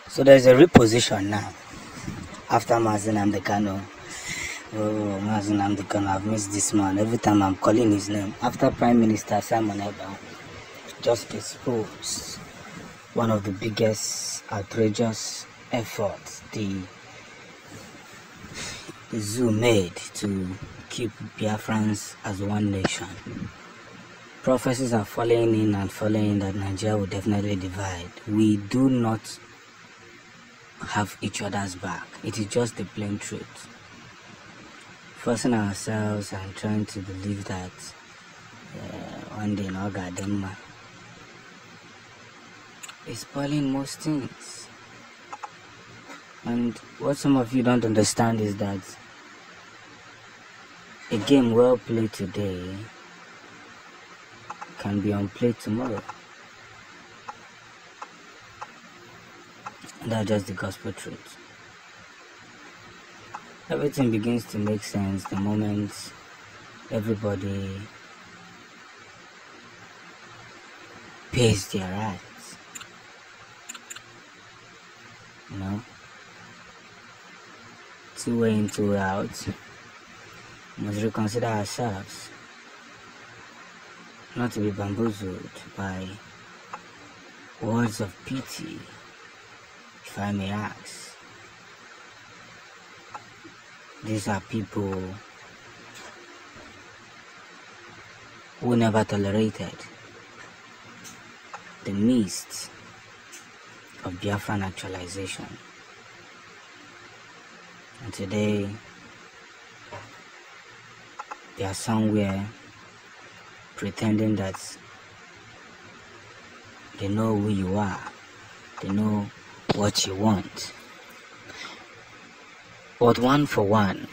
So there's a reposition now after Mazi Kano. Oh, Mazi Kano, I've missed this man. Every time I'm calling his name. After Prime Minister Simon Ekpa'S just exposed one of the biggest outrageous efforts the zoo made to keep Biafrans as one nation. Prophecies are falling in that Nigeria will definitely divide. We do not have each other's back. It is just the plain truth. Forcing ourselves and trying to believe that one day in Ogadema is spoiling most things. And what some of you don't understand is that a game well played today can be unplayed tomorrow. And that's just the gospel truth. Everything begins to make sense the moment everybody pays their rights. You know? 2 way in, 2 way out. We must reconsider ourselves. Not to be bamboozled by words of pity, if I may ask. These are people who never tolerated the mist of Biafran actualization. And today, they are somewhere pretending that they know who you are, they know what you want. But one for one,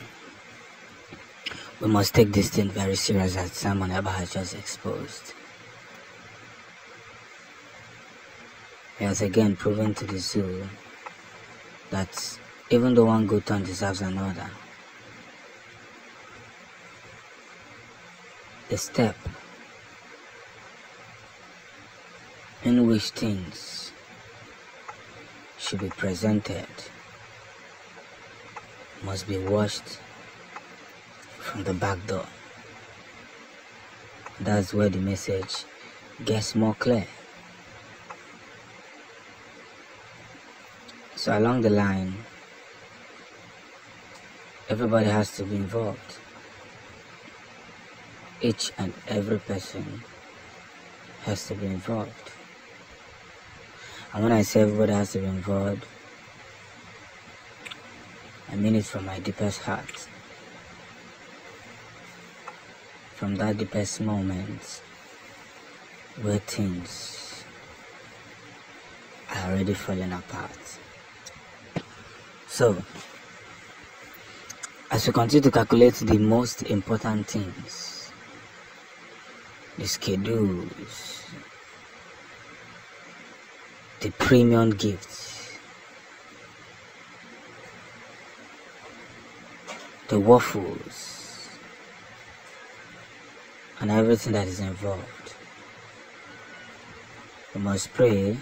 we must take this thing very serious, as Simon Ekpa'S has just exposed. He has again proven to the zoo that even though one good turn deserves another, the step in which things should be presented must be watched from the back door. That's where the message gets more clear. So along the line, everybody has to be involved. Each and every person has to be involved. And when I say everybody has to be involved, I mean it from my deepest heart. From that deepest moment where things are already falling apart. So, as we continue to calculate the most important things, the schedules, the premium gifts, the waffles, and everything that is involved, we must pray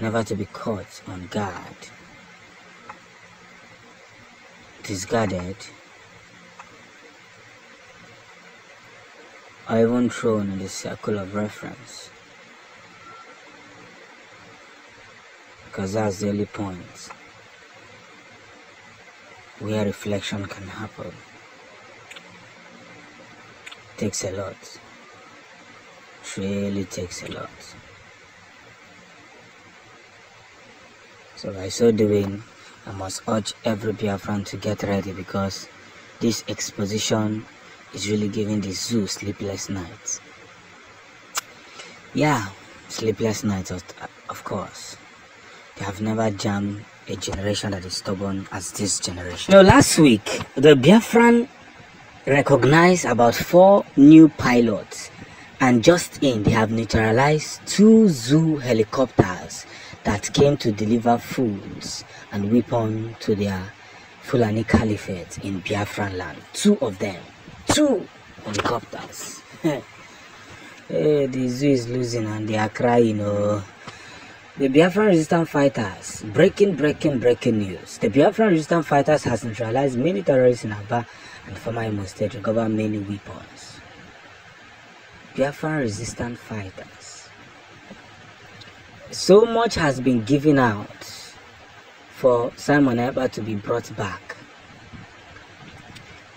never to be caught on guard, discarded, or even thrown in the circle of reference, because that's the only point where reflection can happen. It takes a lot. It really takes a lot. So by so doing, I must urge every Biafran to get ready, because this exposition is really giving the zoo sleepless nights. Yeah, sleepless nights, of course. They have never jammed a generation that is stubborn as this generation. Last week, the Biafran recognized about 4 new pilots, and just in, they have neutralized 2 zoo helicopters that came to deliver foods and weapons to their Fulani Caliphate in Biafran land. 2 of them. 2 helicopters. The zoo is losing and they are crying. The Biafran resistance fighters, breaking news. The Biafran resistance fighters has neutralized many terrorists in Aba and former Imo State, recovered many weapons. Biafran resistance fighters. So much has been given out for Simon Ekpa to be brought back.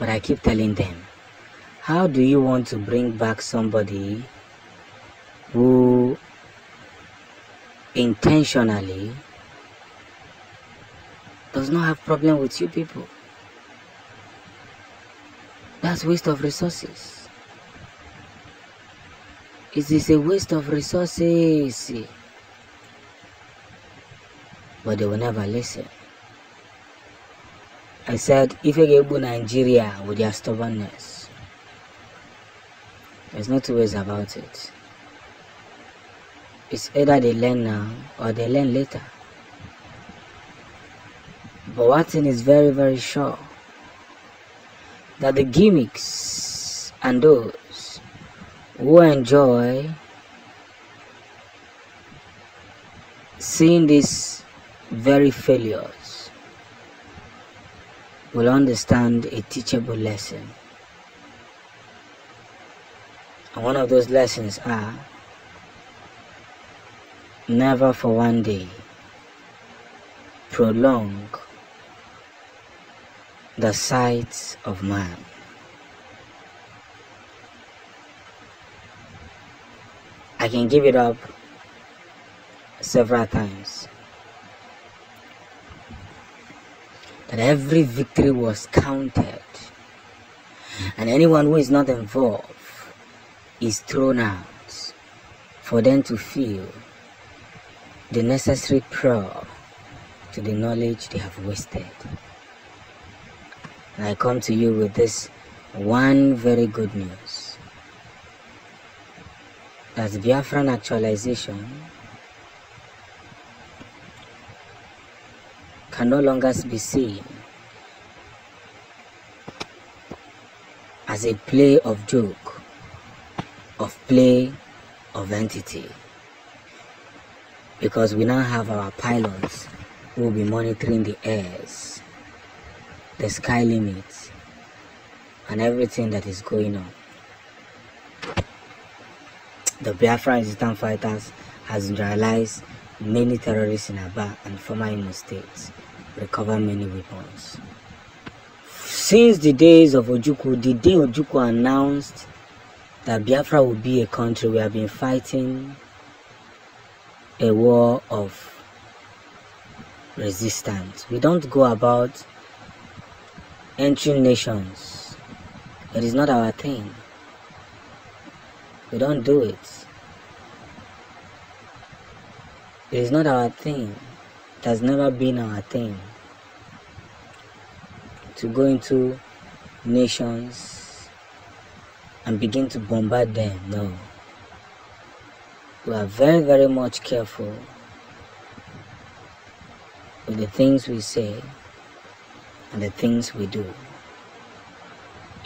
But I keep telling them, how do you want to bring back somebody who intentionally does not have problem with you people? That's waste of resources. It is a waste of resources. But they will never listen. I said, if you get Nigeria with their stubbornness, there's no two ways about it. It's either they learn now or they learn later. But one thing is very, very sure, that the gimmicks and those who enjoy seeing these very failures will understand a teachable lesson. And one of those lessons are, never for one day prolong the sight of man. I can give it up several times, that every victory was counted, and anyone who is not involved is thrown out for them to feel the necessary prayer to the knowledge they have wasted. And I come to you with this one very good news, that Biafran actualization can no longer be seen as a play of joke, of play of entity, because we now have our pilots who will be monitoring the airs, the sky limits, and everything that is going on. The Biafra resistance fighters has realized many terrorists in Aba and former Imo states, recovered many weapons. Since the days of Ojukwu, the day Ojukwu announced that Biafra would be a country, we have been fighting a war of resistance. We don't go about entering nations. It is not our thing. We don't do it. It is not our thing. It has never been our thing to go into nations and begin to bombard them. No. We are very, very much careful with the things we say and the things we do,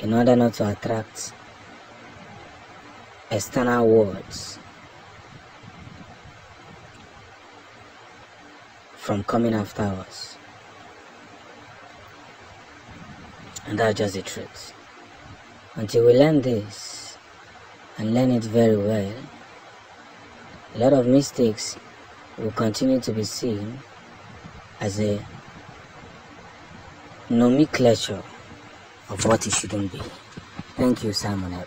in order not to attract external words from coming after us. And that's just the truth. Until we learn this and learn it very well, a lot of mistakes will continue to be seen as a nomenclature of what it shouldn't be. Thank you, Simon.